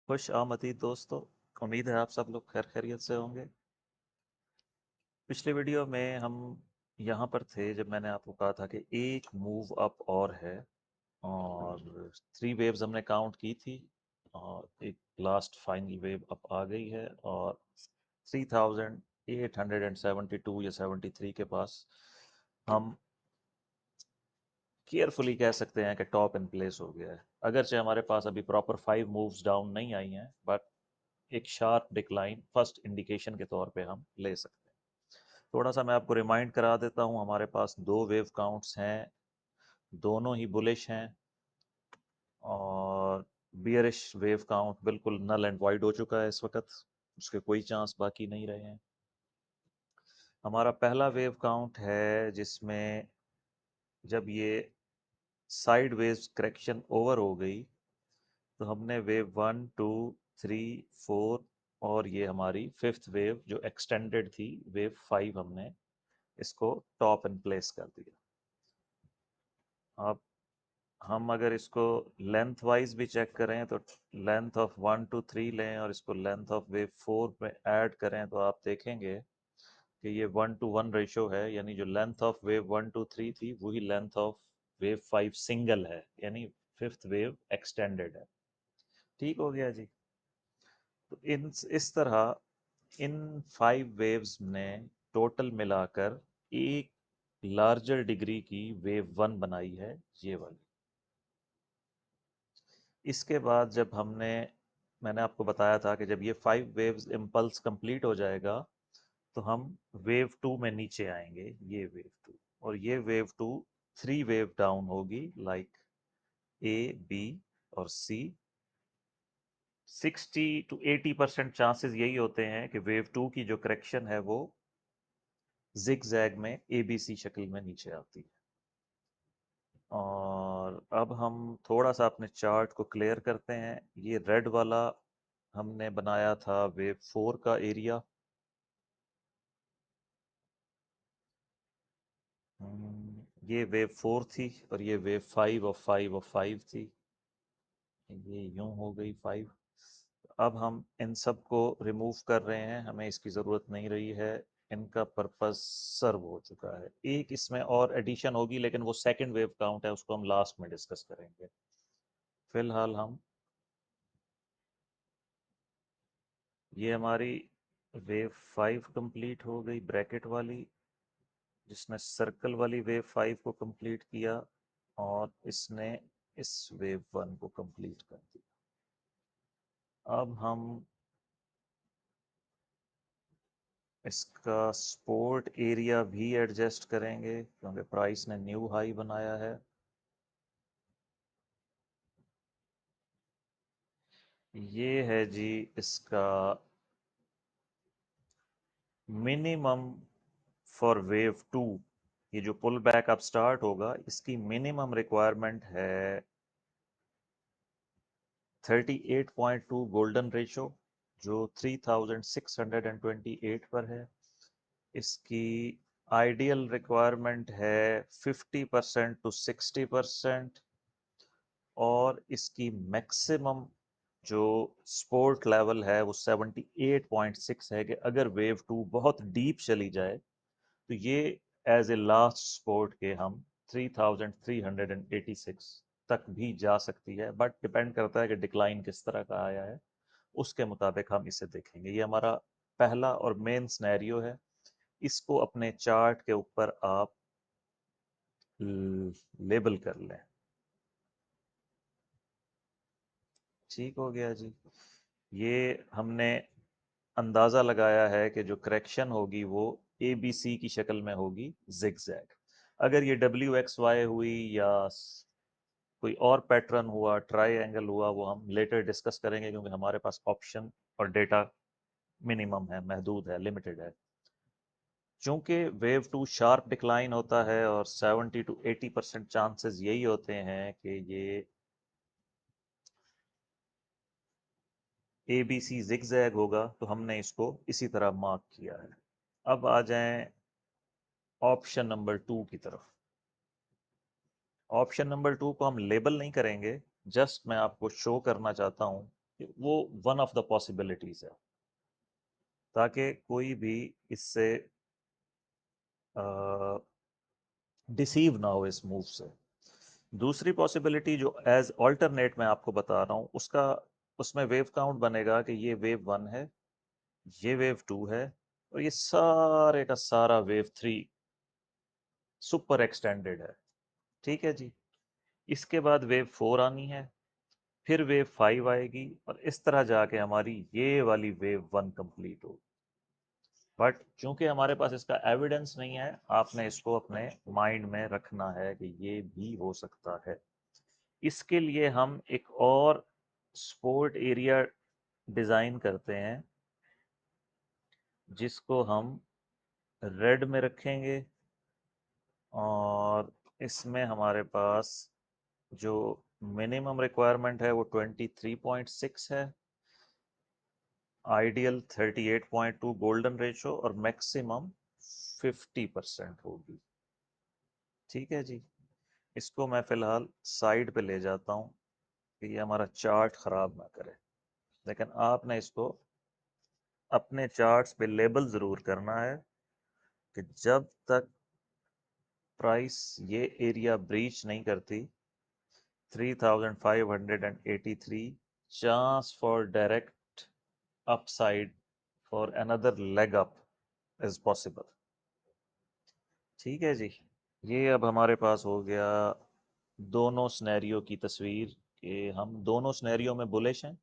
खुश आमदीद दोस्तों। उम्मीद है आप सब लोग खैर खैरियत से होंगे। पिछले वीडियो में हम यहाँ पर थे जब मैंने आपको कहा था कि एक मूव अप और है और 3 वेव्स हमने काउंट की थी और एक लास्ट फाइनल वेव अप आ गई है और 3872 या 73 के पास हम केयरफुली कह सकते हैं कि टॉप इन प्लेस हो गया है। अगरचे हमारे पास अभी प्रॉपर 5 मूव्स डाउन नहीं आई हैं, बट एक शार्प डिक्लाइन फर्स्ट इंडिकेशन के तौर पे हम ले सकते हैं। थोड़ा सा मैं आपको रिमाइंड करा देता हूँ, हमारे पास 2 वेव काउंट्स हैं, दोनों ही बुलिश हैं और बियरिश वेव काउंट बिल्कुल नल एंड वाइड हो चुका है इस वक्त, उसके कोई चांस बाकी नहीं रहे हैं। हमारा पहला वेव काउंट है जिसमें जब ये साइड वेव करेक्शन ओवर हो गई तो हमने वेव 1 2 3 4 और ये हमारी फिफ्थ वेव जो एक्सटेंडेड थी वेव 5, हमने इसको टॉप इन प्लेस कर दिया। अब हम अगर इसको लेंथ वाइज भी चेक करें तो लेंथ ऑफ 1 2 3 लें और इसको लेंथ ऑफ वेव 4 में ऐड करें तो आप देखेंगे कि ये 1 to 1 रेशो है, यानी जो लेंथ ऑफ वेव 1 2 3 थी वही लेंथ ऑफ वेव 5 सिंगल है, यानी फिफ्थ वेव एक्सटेंडेड है। ठीक हो गया जी। तो इस तरह इन 5 वेव्स ने टोटल मिलाकर एक लार्जर डिग्री की वेव 1 बनाई है, ये वाली। इसके बाद जब मैंने आपको बताया था कि जब ये 5 वेव्स इम्पल्स कंप्लीट हो जाएगा तो हम वेव 2 में नीचे आएंगे, ये वेव 2। और ये वेव 2 3 वेव डाउन होगी, लाइक ए, बी और सी। 60 to 80% चांसेस यही होते हैं कि वेव 2 की जो करेक्शन है वो जिग जैग में एबीसी शक्ल में नीचे आती है। और अब हम थोड़ा सा अपने चार्ट को क्लियर करते हैं। ये रेड वाला हमने बनाया था वेव 4 का एरिया। ये वेव 4 थी और ये वेव 5 और 5 थी। ये यूं हो गई 5। अब हम इन सब को रिमूव कर रहे हैं, हमें इसकी ज़रूरत नहीं रही है, इनका पर्पस सर्व हो चुका है। एक इसमें और एडिशन होगी लेकिन वो सेकंड वेव काउंट है, उसको हम लास्ट में डिस्कस करेंगे। फिलहाल हम ये हमारी वेव 5 कंप्लीट हो गई ब्रैकेट वाली, जिसने सर्कल वाली वेव 5 को कंप्लीट किया और इसने इस वेव 1 को कंप्लीट कर दिया। अब हम इसका सपोर्ट एरिया भी एडजस्ट करेंगे क्योंकि प्राइस ने न्यू हाई बनाया है। ये है जी इसका मिनिमम फॉर वेव 2। ये जो पुल बैक अब स्टार्ट होगा इसकी मिनिमम रिक्वायरमेंट है 38.2 गोल्डन रेशो, जो 3628 पर है। इसकी आइडियल रिक्वायरमेंट है 50% to 60%। और इसकी मैक्सिमम जो सपोर्ट लेवल है वो 78.6 है, कि अगर वेव 2 बहुत डीप चली जाए तो ये एज ए लास्ट सपोर्ट के हम 3386 तक भी जा सकती है। बट डिपेंड करता है कि डिक्लाइन किस तरह का आया है, उसके मुताबिक हम इसे देखेंगे। ये हमारा पहला और मेन सिनेरियो है। इसको अपने चार्ट के ऊपर आप लेबल कर लें। ठीक हो गया जी। ये हमने अंदाज़ा लगाया है कि जो करेक्शन होगी वो ए बी सी की शक्ल में होगी, जिग जैग। अगर ये डब्ल्यू एक्स वाई हुई या कोई और पैटर्न हुआ, ट्राई हुआ, वो हम लेटर डिस्कस करेंगे क्योंकि हमारे पास ऑप्शन और डेटा मिनिमम है, महदूद है, लिमिटेड है। चूंकि वेव 2 शार्प डिक्लाइन होता है और 70 to 80% चांसेस यही होते हैं कि ये A B C zigzag होगा, तो हमने इसको इसी तरह मार्क किया है। अब आ जाएं ऑप्शन नंबर 2 की तरफ। ऑप्शन नंबर 2 को हम लेबल नहीं करेंगे, जस्ट मैं आपको शो करना चाहता हूँ वो वन ऑफ द पॉसिबिलिटीज है, ताकि कोई भी इससे डिसीव ना हो इस मूव से। दूसरी पॉसिबिलिटी जो एज ऑल्टरनेट मैं आपको बता रहा हूँ, उसका उसमें वेव काउंट बनेगा कि ये वेव 1 है, ये वेव 2 है, और ये सारे का सारा वेव 3 सुपर एक्सटेंडेड है। ठीक है जी। इसके बाद वेव 4 आनी है, फिर वेव 5 आएगी, और इस तरह जाके हमारी ये वाली वेव 1 कंप्लीट होगी। बट चूंकि हमारे पास इसका एविडेंस नहीं है, आपने इसको अपने माइंड में रखना है कि ये भी हो सकता है। इसके लिए हम एक और स्पोर्ट एरिया डिज़ाइन करते हैं, जिसको हम रेड में रखेंगे, और इसमें हमारे पास जो मिनिमम रिक्वायरमेंट है वो 23.6 है, आइडियल 38.2 गोल्डन रेशो, और मैक्सिमम 50% होगी। ठीक है जी। इसको मैं फ़िलहाल साइड पे ले जाता हूँ कि ये हमारा चार्ट ख़राब ना करे, लेकिन आपने इसको अपने चार्ट्स पे लेबल ज़रूर करना है कि जब तक प्राइस ये एरिया ब्रीच नहीं करती 3583, chance for direct upside for another leg up is possible. ठीक है जी। ये अब हमारे पास हो गया दोनों स्नैरियो की तस्वीर, कि हम दोनों स्नैरियो में बुलिश हैं।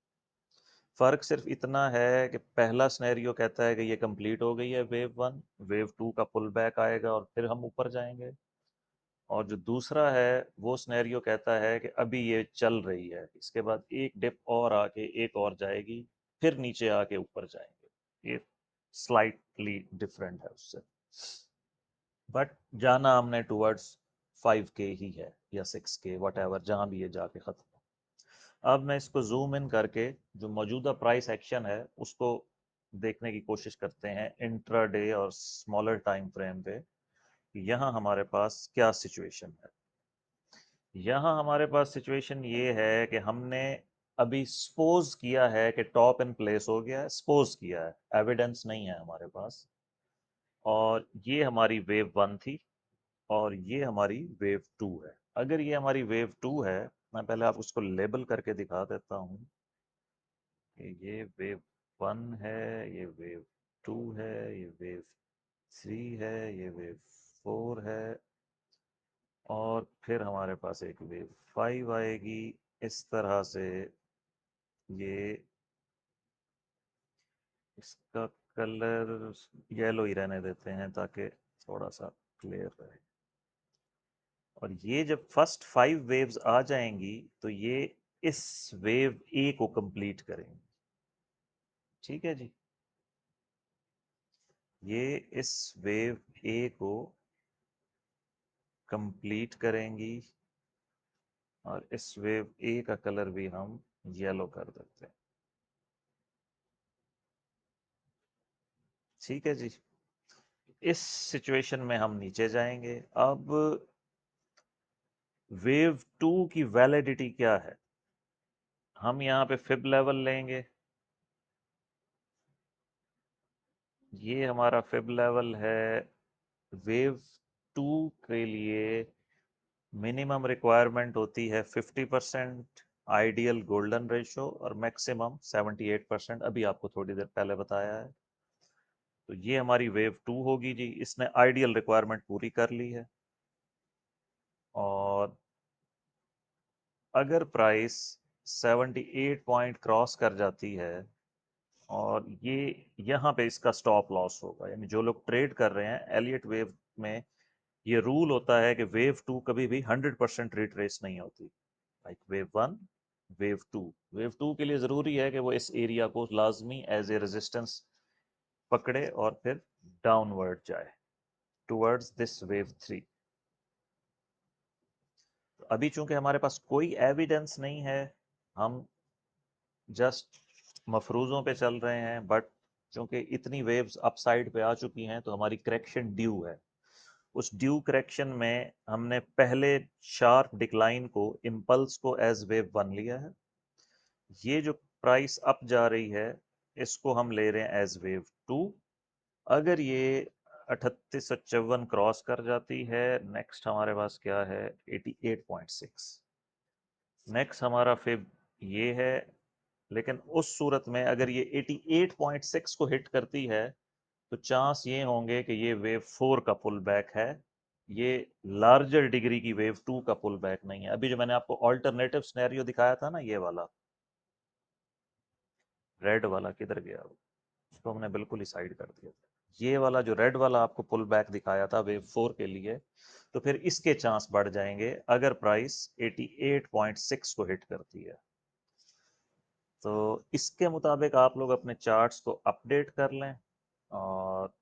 फ़र्क सिर्फ इतना है कि पहला स्नैरियो कहता है कि ये कंप्लीट हो गई है वेव 1, वेव 2 का पुल बैक आएगा और फिर हम ऊपर जाएंगे। और जो दूसरा है वो सिनेरियो कहता है कि अभी ये चल रही है, इसके बाद एक डिप और आके एक और जाएगी, फिर नीचे आके ऊपर जाएंगे। ये स्लाइटली डिफरेंट है उससे, बट जाना हमने टुवर्ड्स 5K ही है या 6K, वट एवर, जहाँ भी ये जाके ख़त्म हो। अब मैं इसको जूम इन करके जो मौजूदा प्राइस एक्शन है उसको देखने की कोशिश करते हैं इंट्राडे और स्मॉलर टाइम फ्रेम पे। यहाँ हमारे पास क्या सिचुएशन है। यहाँ हमारे पास सिचुएशन ये है कि हमने अभी सपोज किया है कि टॉप इन प्लेस हो गया है, सपोज किया है, एविडेंस नहीं है हमारे पास। और ये हमारी वेव 1 थी, और ये हमारी वेव 2 है। अगर ये हमारी वेव 2 है, मैं पहले आप उसको लेबल करके दिखा देता हूँ कि ये वेव 1 है, ये वेव 2 है, ये वेव 3 है, ये वेव 4 है, और फिर हमारे पास एक वेव 5 आएगी। इस तरह से ये, इसका कलर येलो ही रहने देते हैं ताकि थोड़ा सा क्लियर रहे। और ये जब फर्स्ट 5 वेव्स आ जाएंगी तो ये इस वेव ए को कंप्लीट करेंगे। ठीक है जी। ये इस वेव ए को कंप्लीट करेंगी, और इस वेव ए का कलर भी हम येलो कर देते हैं। ठीक है जी। इस सिचुएशन में हम नीचे जाएंगे। अब वेव 2 की वैलिडिटी क्या है, हम यहाँ पे फिब लेवल लेंगे। ये हमारा फिब लेवल है। वेव 2 के लिए मिनिमम रिक्वायरमेंट होती है 50%, आइडियल गोल्डन रेशो, और मैक्सिमम 78%, अभी आपको थोड़ी देर पहले बताया है। तो ये हमारी वेव 2 होगी जी, इसने आइडियल रिक्वायरमेंट पूरी कर ली है। और अगर प्राइस 78 पॉइंट क्रॉस कर जाती है, और ये यहाँ पे इसका स्टॉप लॉस होगा, यानी जो लोग ट्रेड कर रहे हैं एलियट वेव में, ये रूल होता है कि वेव 2 कभी भी 100% रिट्रेस नहीं होती। लाइक वेव 1, वेव 2 के लिए ज़रूरी है कि वो इस एरिया को लाजमी एज ए रेजिस्टेंस पकड़े और फिर डाउनवर्ड जाए टुवर्ड्स दिस वेव 3। अभी चूंकि हमारे पास कोई एविडेंस नहीं है, हम जस्ट मफरूज़ों पे चल रहे हैं, बट चूंकि इतनी वेव्स अपसाइड पे आ चुकी हैं तो हमारी करेक्शन ड्यू है। उस ड्यू करेक्शन में हमने पहले शार्प डिक्लाइन को, इम्पल्स को एज वेव 1 लिया है। ये जो प्राइस अप जा रही है, इसको हम ले रहे हैं एज वेव 2। अगर ये 3854 क्रॉस कर जाती है, नेक्स्ट हमारे पास क्या है, 88.6। नेक्स्ट हमारा फिर ये है, लेकिन उस सूरत में अगर ये 88.6 को हिट करती है तो चांस ये होंगे कि ये वेव 4 का पुल बैक है, ये लार्जर डिग्री की वेव 2 का पुल बैक नहीं है। अभी जो मैंने आपको ऑल्टरनेटिव सिनेरियो दिखाया था ना, ये वाला रेड वाला किधर गया, वो उसको हमने बिल्कुल ही साइड कर दिया था। ये वाला जो रेड वाला आपको पुल बैक दिखाया था वेव 4 के लिए, तो फिर इसके चांस बढ़ जाएंगे अगर प्राइस 88.6 को हिट करती है। तो इसके मुताबिक आप लोग अपने चार्ट्स को अपडेट कर लें, और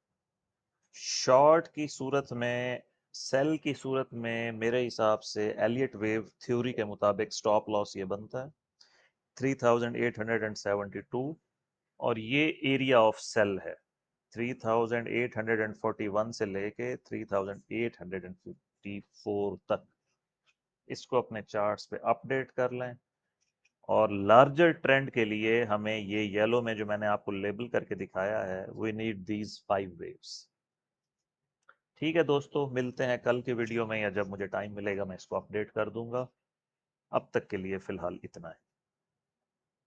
शॉर्ट की सूरत में, सेल की सूरत में मेरे हिसाब से एलियट वेव थ्योरी के मुताबिक स्टॉप लॉस ये बनता है 3872, और ये एरिया ऑफ सेल है 3841 से लेके 3854 तक। इसको अपने चार्ट्स पे अपडेट कर लें, और लार्जर ट्रेंड के लिए हमें ये येलो में जो मैंने आपको लेबल करके दिखाया है, वी नीड दीज 5 वेव्स। ठीक है दोस्तों, मिलते हैं कल की वीडियो में, या जब मुझे टाइम मिलेगा मैं इसको अपडेट कर दूंगा। अब तक के लिए फिलहाल इतना है।